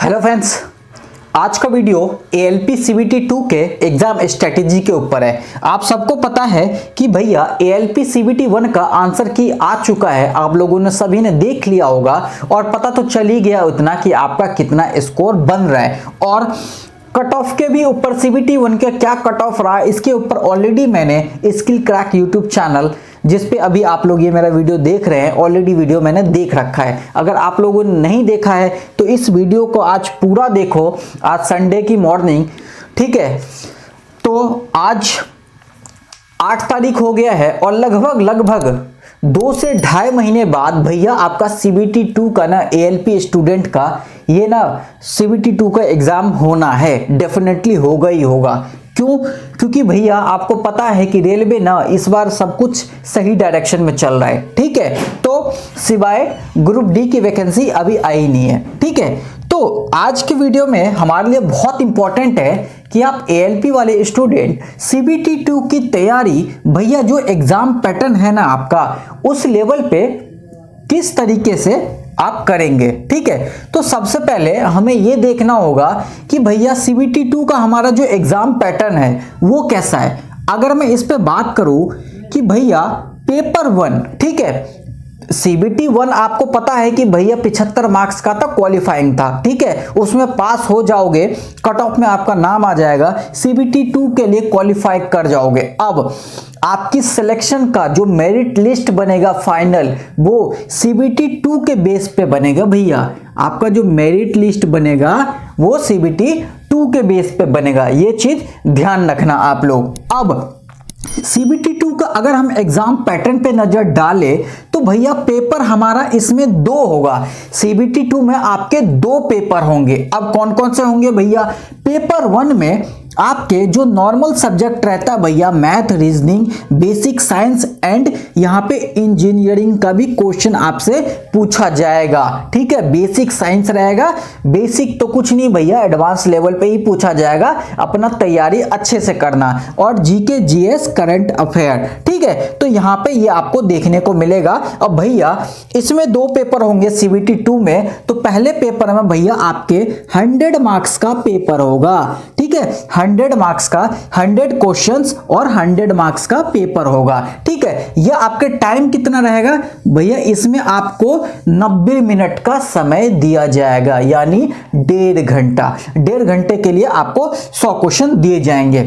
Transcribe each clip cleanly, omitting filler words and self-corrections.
Hello friends, आज का video ALP CBT 2 के एग्जाम स्ट्रेटेजी के ऊपर है। आप सबको पता है कि भैया ALP CBT 1 का आंसर की आ चुका है, आप लोगों ने सभी ने देख लिया होगा और पता तो चल ही गया उतना कि आपका कितना स्कोर बन रहा है और कट ऑफ के भी ऊपर CBT 1 का क्या कट ऑफ रहा है इसके ऊपर ऑलरेडी मैंने स्किल क्रैक यूट्यूब चैनल जिस पे अभी आप लोग ये मेरा वीडियो देख रहे हैं ऑलरेडी वीडियो मैंने देख रखा है। अगर आप लोगों ने नहीं देखा है तो इस वीडियो को आज पूरा देखो, आज संडे की मॉर्निंग, ठीक है। तो आज 8 तारीख हो गया है और लगभग 2 से ढाई महीने बाद भैया आपका CBT 2 का ना ALP स्टूडेंट का ये ना CBT 2 का एग्जाम होना है, डेफिनेटली होगा ही होगा। क्यों? क्योंकि भैया आपको पता है कि रेलवे ना इस बार सब कुछ सही डायरेक्शन में चल रहा है, ठीक है। तो सिवाय ग्रुप डी की वैकेंसी अभी आई नहीं है, ठीक है। तो आज के वीडियो में हमारे लिए बहुत इंपॉर्टेंट है कि आप ALP वाले स्टूडेंट CBT 2 की तैयारी, भैया जो एग्जाम पैटर्न है ना आपका उस लेवल पे किस तरीके से आप करेंगे, ठीक है। तो सबसे पहले हमें यह देखना होगा कि भैया CBT 2 का हमारा जो एग्जाम पैटर्न है वो कैसा है। अगर मैं इस पे बात करूं कि भैया पेपर 1, ठीक है, CBT 1 आपको पता है कि भैया 75 मार्क्स का था, क्वालिफाइंग था, ठीक है, उसमें पास हो जाओगे, कट ऑफ में आपका नाम आ जाएगा, CBT 2 के लिए क्वालिफाई कर जाओगे। अब आपकी सिलेक्शन का जो मेरिट लिस्ट बनेगा फाइनल वो CBT 2 के बेस पे बनेगा। भैया आपका जो मेरिट लिस्ट बनेगा वो CBT 2 के बेस पे बनेगा, ये चीज ध्यान रखना आप लोग। अब CBT 2 का अगर हम एग्जाम पैटर्न पे नजर डालें तो भैया पेपर हमारा इसमें 2 होगा। CBT 2 में आपके 2 पेपर होंगे। अब कौन कौन से होंगे भैया? पेपर 1 में आपके जो नॉर्मल सब्जेक्ट रहता है भैया math, reasoning, basic science and यहाँ पे इंजीनियरिंग का भी क्वेश्चन आपसे पूछा जाएगा, ठीक है। बेसिक साइंस रहेगा, बेसिक तो कुछ नहीं भैया, एडवांस लेवल पे ही पूछा जाएगा, अपना तैयारी अच्छे से करना, और जीके, जीएस, करंट अफेयर, ठीक है। तो यहाँ पे ये आपको देखने को मिलेगा। अब भैया इसमें 2 पेपर होंगे CBT 2 में। तो पहले पेपर में भैया आपके 100 मार्क्स का पेपर होगा, ठीक है, 100 मार्क्स का 100 क्वेश्चंस और 100 मार्क्स का पेपर होगा, ठीक है। यह आपके टाइम कितना रहेगा भैया? इसमें आपको 90 मिनट का समय दिया जाएगा, यानी 1.5 घंटा। 1.5 घंटे के लिए आपको 100 क्वेश्चन दिए जाएंगे।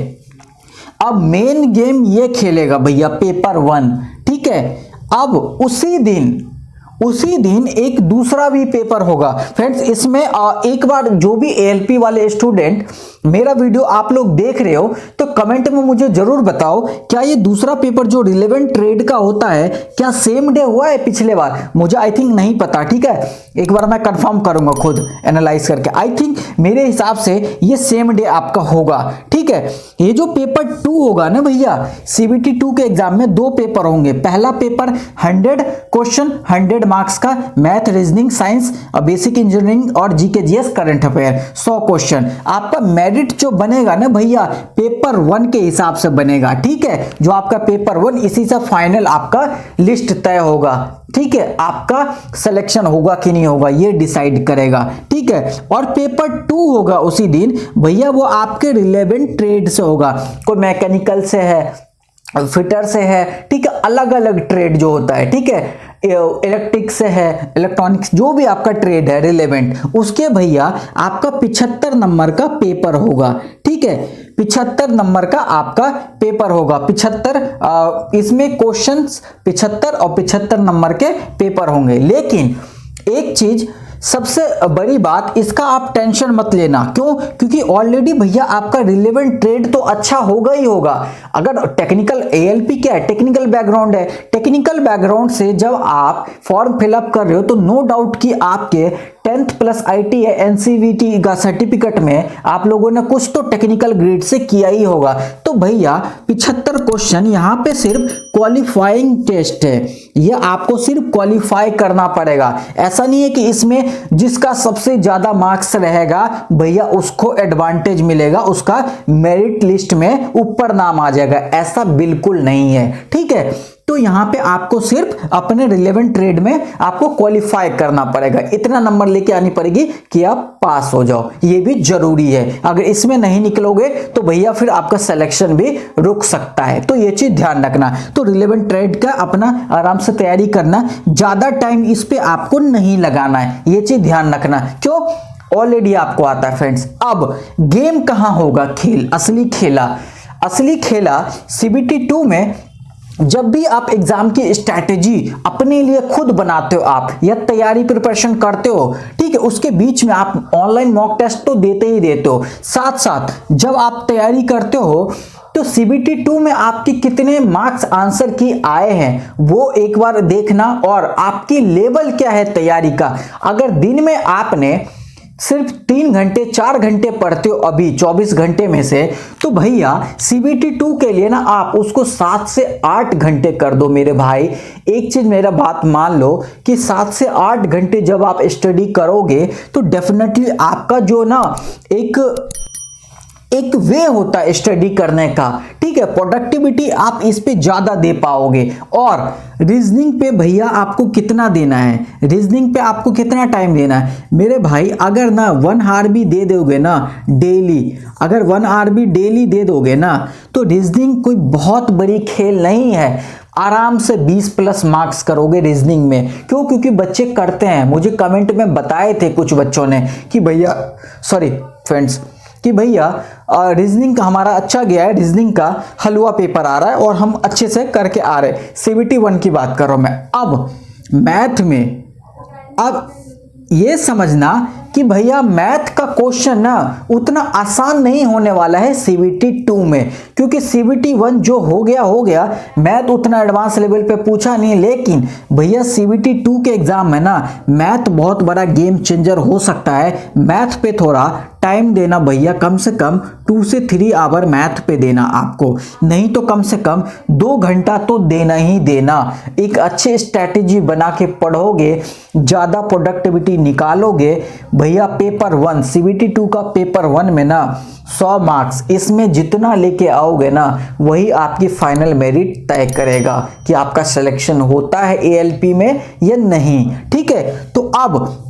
अब मेन गेम ये खेलेगा भैया पेपर 1, ठीक है। अब उसी दिन एक दूसरा भी पेपर होगा फ्रेंड्स। इसमें एक बार जो भी ALP वाले स्टूडेंट मेरा वीडियो आप लोग देख रहे हो तो कमेंट में मुझे जरूर बताओ, क्या ये दूसरा पेपर जो रिलेवेंट ट्रेड का होता है क्या सेम डे हुआ है पिछले बार? मुझे आई थिंक नहीं पता, ठीक है, एक बार मैं कंफर्म करूंगा खुद एनालाइज करके। आई थिंक मेरे हिसाब से ये सेम डे आपका होगा, ठीक है। ये जो पेपर 2 होगा ना भैया, CBT 2 के एग्जाम में 2 पेपर होंगे। पहला पेपर 100 क्वेश्चन 100 मार्क्स का, math, reasoning, science, basic engineering और GK, GS, current affair, 100 question. आपका मेरिट जो बनेगा ना भैया पेपर 1 के हिसाब से बनेगा, ठीक है। जो आपका पेपर 1 इसी से फाइनल आपका लिस्ट तय होगा, ठीक है। आपका सिलेक्शन होगा कि नहीं होगा ये डिसाइड करेगा, ठीक है। और पेपर 2 होगा उसी दिन भैया, वो आपके रिलेवेंट ट्रेड से होगा। कोई मैकेनिकल से है, फिटर से है, ठीक है, अलग अलग ट्रेड जो होता है, ठीक है, इलेक्ट्रिक से है, इलेक्ट्रॉनिक्स, जो भी आपका ट्रेड है रिलेवेंट, उसके भैया आपका 75 नंबर का पेपर होगा, ठीक है। 75 नंबर का आपका पेपर होगा। 75 इसमें क्वेश्चंस 75 और 75 नंबर के पेपर होंगे। लेकिन एक चीज सबसे बड़ी बात, इसका आप टेंशन मत लेना। क्यों? क्योंकि ऑलरेडी भैया आपका रिलेवेंट ट्रेड तो अच्छा होगा ही होगा। अगर टेक्निकल ALP क्या है? टेक्निकल बैकग्राउंड है। टेक्निकल बैकग्राउंड से जब आप फॉर्म फिलअप कर रहे हो तो नो डाउट कि आपके 10th प्लस IT है NCVT का सर्टिफिकेट में आप लोगों ने कुछ तो टेक्निकल ग्रेड से किया ही होगा। तो भैया 75 क्वेश्चन यहाँ पे सिर्फ क्वालिफाइंग टेस्ट है, ये आपको सिर्फ क्वालिफाई करना पड़ेगा। ऐसा नहीं है कि इसमें जिसका सबसे ज्यादा मार्क्स रहेगा भैया उसको एडवांटेज मिलेगा, उसका मेरिट लिस्ट में ऊपर नाम आ जाएगा, ऐसा बिल्कुल नहीं है, ठीक है। तो यहाँ पे आपको सिर्फ अपने रिलेवेंट ट्रेड में आपको क्वालिफाई करना पड़ेगा, इतना नंबर लेके आनी पड़ेगी कि आप पास हो जाओ, ये भी जरूरी है। अगर इसमें नहीं निकलोगे तो भैया फिर आपका सिलेक्शन भी रुक सकता है, तो ये चीज ध्यान रखना। तो रिलेवेंट ट्रेड का अपना आराम से तैयारी करना, ज्यादा टाइम इस पे आपको नहीं लगाना है, ये चीज ध्यान रखना। क्यों? ऑलरेडी आपको आता है फ्रेंड्स। अब गेम कहां होगा? खेल, असली खेला CBT 2 में जब भी आप एग्जाम की स्ट्रैटेजी अपने लिए खुद बनाते हो आप या तैयारी प्रिपरेशन करते हो, ठीक है, उसके बीच में आप ऑनलाइन मॉक टेस्ट तो देते ही देते हो, साथ साथ जब आप तैयारी करते हो तो CBT 2 में आपके कितने मार्क्स आंसर की आए हैं वो एक बार देखना, और आपकी लेवल क्या है तैयारी का। अगर दिन में आपने सिर्फ 3 घंटे 4 घंटे पढ़ते हो अभी 24 घंटे में से, तो भैया CBT 2 के लिए ना आप उसको 7 से 8 घंटे कर दो मेरे भाई। एक चीज मेरा बात मान लो कि 7 से 8 घंटे जब आप स्टडी करोगे तो डेफिनेटली आपका जो ना एक वे होता है स्टडी करने का, ठीक है, प्रोडक्टिविटी आप इस पे ज्यादा दे पाओगे। और रीजनिंग पे भैया आपको कितना देना है, रीजनिंग पे आपको कितना टाइम देना है मेरे भाई? अगर ना 1 आवर भी दे दोगे ना डेली, अगर 1 आवर भी डेली दे दोगे ना, तो रीजनिंग कोई बहुत बड़ी खेल नहीं है, आराम से 20+ मार्क्स करोगे रीजनिंग में। क्यों? क्योंकि बच्चे करते हैं, मुझे कमेंट में बताए थे कुछ बच्चों ने कि भैया फ्रेंड्स कि भैया रीजनिंग का हमारा अच्छा गया है, रीजनिंग का हलवा पेपर आ रहा है और हम अच्छे से करके आ रहे हैं। CBT 1 की बात कर रहा हूं मैं। अब मैथ में अब ये समझना कि भैया मैथ का क्वेश्चन ना उतना आसान नहीं होने वाला है CBT 2 में, क्योंकि CBT 1 जो हो गया, मैथ उतना एडवांस लेवल पे पूछा नहीं। लेकिन भैया CBT 2 के एग्जाम में ना मैथ बहुत बड़ा गेम चेंजर हो सकता है। मैथ पे थोड़ा टाइम देना भैया, कम से कम 2 से 3 आवर मैथ पे देना आपको, नहीं तो कम से कम 2 घंटा तो देना ही देना। एक अच्छे स्ट्रैटेजी बना के पढ़ोगे, ज्यादा प्रोडक्टिविटी निकालोगे भैया। पेपर 1 CBT 2 का पेपर 1 में ना 100 मार्क्स, इसमें जितना लेके आओगे ना वही आपकी फाइनल मेरिट तय करेगा कि आपका सिलेक्शन होता है ALP में या नहीं, ठीक है। तो अब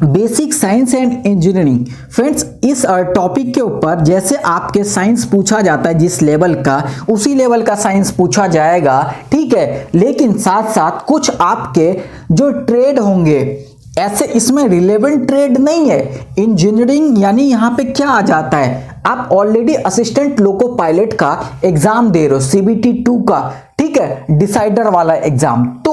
basic science and engineering friends, इस टॉपिक के ऊपर जैसे आपके साइंस पूछा जाता है जिस लेवल का, उसी लेवल का साइंस पूछा जाएगा, ठीक है। लेकिन साथ साथ कुछ आपके जो ट्रेड होंगे ऐसे, इसमें रिलेवेंट ट्रेड नहीं है। इंजीनियरिंग यानी यहां पे क्या आ जाता है, आप ऑलरेडी असिस्टेंट लोको पायलट का एग्जाम दे रहे हो CBT 2 का, ठीक है, डिसाइडर वाला एग्जाम। तो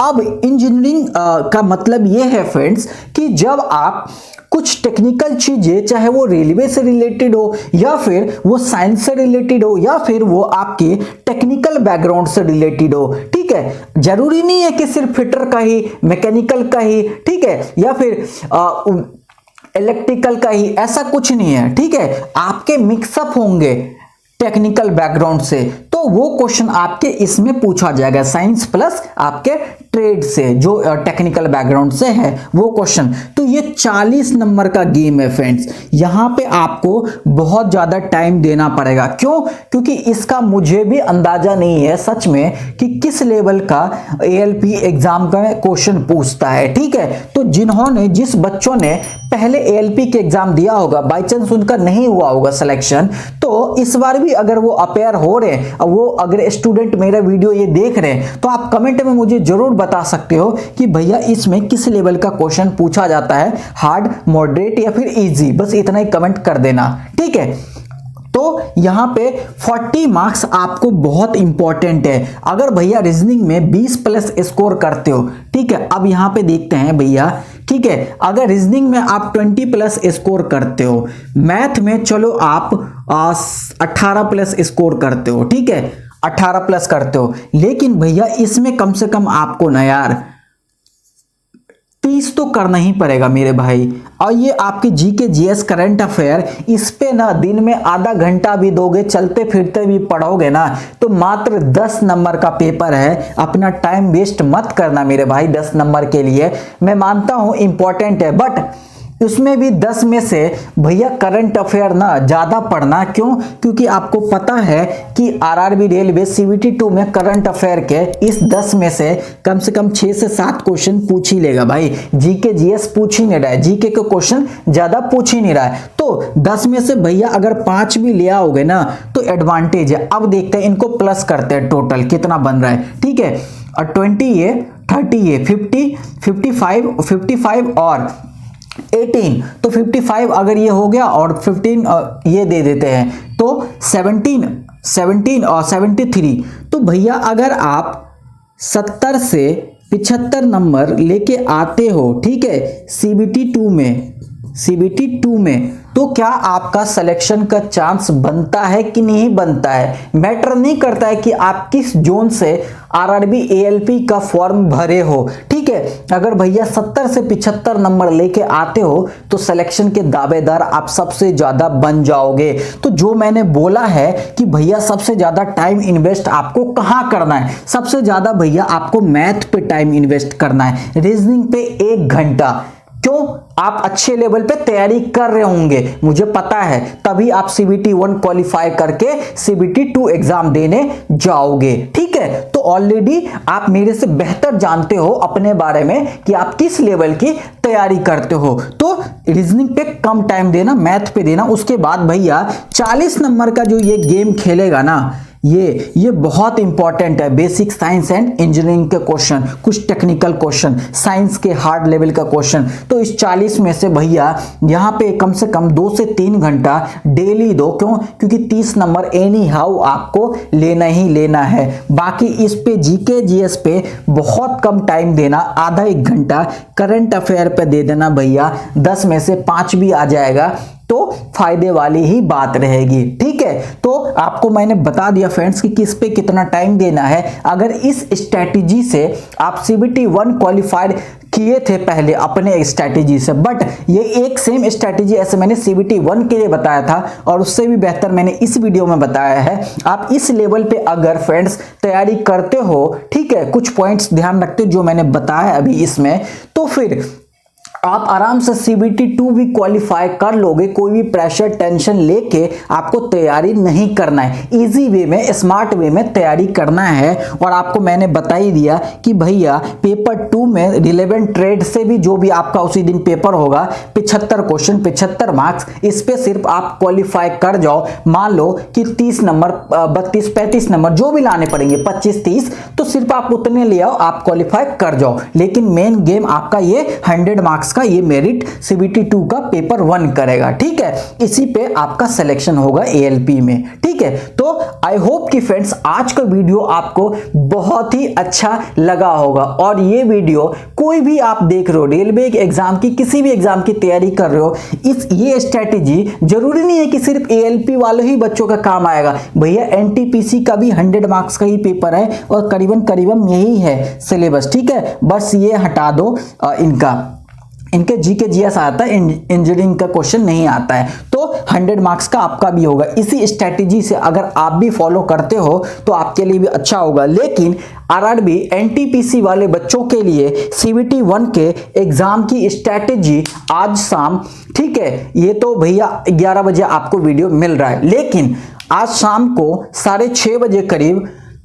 अब इंजीनियरिंग का मतलब यह है फ्रेंड्स कि जब आप कुछ टेक्निकल चीजें, चाहे वो रेलवे से रिलेटेड हो या फिर वो साइंस से रिलेटेड हो या फिर वो आपके टेक्निकल बैकग्राउंड से रिलेटेड हो, ठीक है, जरूरी नहीं है कि सिर्फ फिटर का ही, मैकेनिकल का ही, ठीक है, या फिर इलेक्ट्रिकल का ही, ऐसा कुछ नहीं है, ठीक है। आपके मिक्सअप होंगे टेक्निकल बैकग्राउंड से, तो वो क्वेश्चन आपके इसमें पूछा जाएगा, साइंस प्लस आपके ट्रेड से जो टेक्निकल बैकग्राउंड से है वो क्वेश्चन। तो ये 40 नंबर का गेम है फ्रेंड्स, यहां पे आपको बहुत ज्यादा टाइम देना पड़ेगा। क्यों? क्योंकि इसका मुझे भी अंदाजा नहीं है सच में कि किस लेवल का ALP एग्जाम का क्वेश्चन पूछता है, ठीक है। तो जिस बच्चों ने पहले ALP के एग्जाम दिया होगा, बाई चांस उनका नहीं हुआ होगा सिलेक्शन, तो इस बार भी अगर वो अपेयर हो रहे हैं, वो अगर स्टूडेंट मेरा वीडियो ये देख रहे हैं, तो आप कमेंट में मुझे जरूर बता सकते हो कि भैया इसमें किस लेवल का क्वेश्चन पूछा जाता है, हार्ड, मॉडरेट या फिर इजी, बस इतना ही कमेंट कर देना, ठीक है। तो यहां पे 40 मार्क्स आपको बहुत इंपॉर्टेंट है। अगर भैया रीजनिंग में 20+ स्कोर करते हो, ठीक है, अब यहां पे देखते हैं भैया, ठीक है, अगर रीजनिंग में आप 20+ स्कोर करते हो, मैथ में चलो आप 18+ स्कोर करते हो, ठीक है, 18+ करते हो, लेकिन भैया इसमें कम से कम आपको ना यार 30 तो करना ही पड़ेगा मेरे भाई। और ये आपके GK GS करंट अफेयर, इस पे ना दिन में आधा घंटा भी दोगे, चलते फिरते भी पढ़ोगे ना, तो मात्र 10 नंबर का पेपर है। अपना टाइम वेस्ट मत करना मेरे भाई 10 नंबर के लिए। मैं मानता हूं इंपॉर्टेंट है, बट उसमें भी 10 में से भैया करंट अफेयर ना ज़्यादा पढ़ना। क्यों? क्योंकि आपको पता है कि आरआरबी रेलवे सीबीटी 2 में करंट अफेयर के इस 10 में से कम 6 से 7 क्वेश्चन पूछ ही लेगा भाई। जीके जीएस पूछ ही नहीं रहा है, जीके के क्वेश्चन ज़्यादा पूछ ही नहीं रहा है। तो 10 में से भैया अगर 5 भी ले आओगे ना तो एडवांटेज है। अब देखते हैं, इनको प्लस करते हैं, टोटल कितना बन रहा है। ठीक है, और 20 ये, 30 ये, 50, 55 और 18, तो 55 अगर ये हो गया और 15 ये दे देते हैं तो 17 और 73। तो भैया अगर आप 70 से 75 नंबर लेके आते हो, ठीक है, सीबीटी 2 में, तो क्या आपका सिलेक्शन का चांस बनता है कि नहीं बनता है? मैटर नहीं करता है कि आप किस जोन से आरआरबी एएलपी का फॉर्म भरे हो। ठीक है, अगर भैया 70 से 75 नंबर लेके आते हो तो सिलेक्शन के दावेदार आप सबसे ज्यादा बन जाओगे। तो जो मैंने बोला है कि भैया सबसे ज्यादा टाइम इन्वेस्ट आपको कहां करना है, सबसे ज्यादा भैया आपको मैथ पे टाइम इन्वेस्ट करना है, रीजनिंग पे 1 घंटा। क्यों? आप अच्छे लेवल पे तैयारी कर रहे होंगे, मुझे पता है, तभी आप सीबीटी 1 क्वालिफाई करके सीबीटी 2 एग्जाम देने जाओगे। ठीक है, तो ऑलरेडी आप मेरे से बेहतर जानते हो अपने बारे में कि आप किस लेवल की तैयारी करते हो। तो रीजनिंग पे कम टाइम देना, मैथ पे देना। उसके बाद भैया 40 नंबर का जो ये गेम खेलेगा ना, ये बहुत इंपॉर्टेंट है। बेसिक साइंस एंड इंजीनियरिंग के क्वेश्चन, कुछ टेक्निकल क्वेश्चन, साइंस के हार्ड लेवल का क्वेश्चन। तो इस 40 में से भैया यहाँ पे कम से कम 2 से 3 घंटा डेली दो। क्यों? क्योंकि 30 नंबर एनी हाउ आपको लेना ही लेना है। बाकी इस पे जीके जीएस पे बहुत कम टाइम देना, आधा 1 घंटा करंट अफेयर पे दे देना भैया। 10 में से 5 भी आ जाएगा तो फायदे वाली ही बात रहेगी। ठीक है, तो आपको मैंने बता दिया फ्रेंड्स कि किस पे कितना टाइम देना है। अगर इस स्ट्रैटेजी से आप सीबीटी 1 क्वालिफाइड किए थे पहले अपने स्ट्रैटेजी से, बट ये एक सेम स्ट्रैटेजी ऐसे मैंने सीबीटी 1 के लिए बताया था और उससे भी बेहतर मैंने इस वीडियो में बताया है। आप इस लेवल पे अगर फ्रेंड्स तैयारी करते हो, ठीक है, कुछ पॉइंट्स ध्यान रखते जो मैंने बताया अभी इसमें, तो फिर आप आराम से सीबीटी 2 भी क्वालिफाई कर लोगे। कोई भी प्रेशर टेंशन लेके आपको तैयारी नहीं करना है, इजी वे में, स्मार्ट वे में तैयारी करना है। और आपको मैंने बता ही दिया कि भैया पेपर 2 में रिलेवेंट ट्रेड से भी जो भी आपका उसी दिन पेपर होगा, 75 क्वेश्चन, 75 मार्क्स, इस पे सिर्फ आप क्वालिफाई कर जाओ। मान लो कि 30 नंबर, 32, 35 नंबर जो भी लाने पड़ेंगे, 25, 30, तो सिर्फ आप उतने ले आओ, आप क्वालिफाई कर जाओ। लेकिन मेन गेम आपका ये 100 मार्क्स का ये मेरिट सीबीटी 2 का पेपर 1 करेगा। ठीक है, इसी पे आपका सिलेक्शन होगा एएलपी में। ठीक है, तो आई होप कि फ्रेंड्स आज का वीडियो आपको बहुत ही अच्छा लगा होगा। और ये वीडियो कोई भी आप देख रहे हो, रेलवे एग्जाम की, किसी भी एग्जाम की तैयारी कर रहे हो, ये स्ट्रेटेजी जरूरी नहीं है कि सिर्फ एएलपी वाले ही बच्चों का काम आएगा। भैया एनटीपीसी का भी 100 मार्क्स का ही पेपर है और करीबन यही है सिलेबस। ठीक है, बस ये हटा दो, इनके जीके जीएस आता है, इंजीनियरिंग का क्वेश्चन नहीं आता है। तो 100 मार्क्स का आपका भी होगा। इसी स्ट्रेटेजी से अगर आप भी फॉलो करते हो तो आपके लिए भी अच्छा होगा। लेकिन आरआरबी एनटीपीसी वाले बच्चों के लिए सीबीटी 1 के एग्जाम की स्ट्रेटेजी आज शाम, ठीक है, ये तो भैया 11 बजे आपको वीडियो मिल रहा है, लेकिन आज शाम को 6:30 बजे करीब,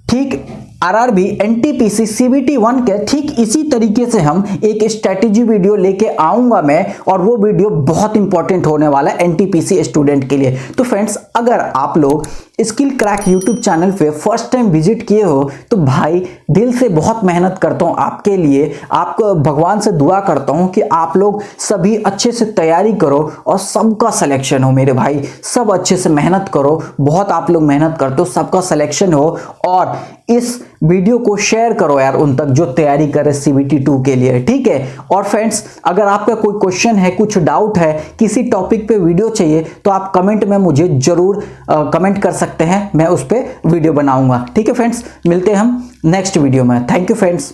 ठीक, आरआरबी एनटीपीसी सीबीटी 1 के ठीक इसी तरीके से हम एक स्ट्रेटेजी वीडियो लेके आऊंगा मैं, और वो वीडियो बहुत इंपॉर्टेंट होने वाला है एनटीपीसी स्टूडेंट के लिए। तो फ्रेंड्स, अगर आप लोग स्किल क्रैक यूट्यूब चैनल पे फर्स्ट टाइम विजिट किए हो तो भाई दिल से बहुत मेहनत करता हूं आपके लिए, आपको भगवान से दुआ करता हूं कि आप लोग सभी अच्छे से तैयारी करो और सबका सिलेक्शन हो। मेरे भाई सब अच्छे से मेहनत करो, बहुत आप लोग मेहनत करते हो, सबका सिलेक्शन हो। और इस वीडियो को शेयर करो यार उन तक जो तैयारी करे सीबीटी 2 के लिए। ठीक है, और फ्रेंड्स, अगर आपका कोई क्वेश्चन है, कुछ डाउट है, किसी टॉपिक पे वीडियो चाहिए, तो आप कमेंट में मुझे जरूर कमेंट कर सकते हैं, मैं उस पे वीडियो बनाऊंगा। ठीक है फ्रेंड्स, मिलते हैं हम नेक्स्ट वीडियो में। Thank you friends.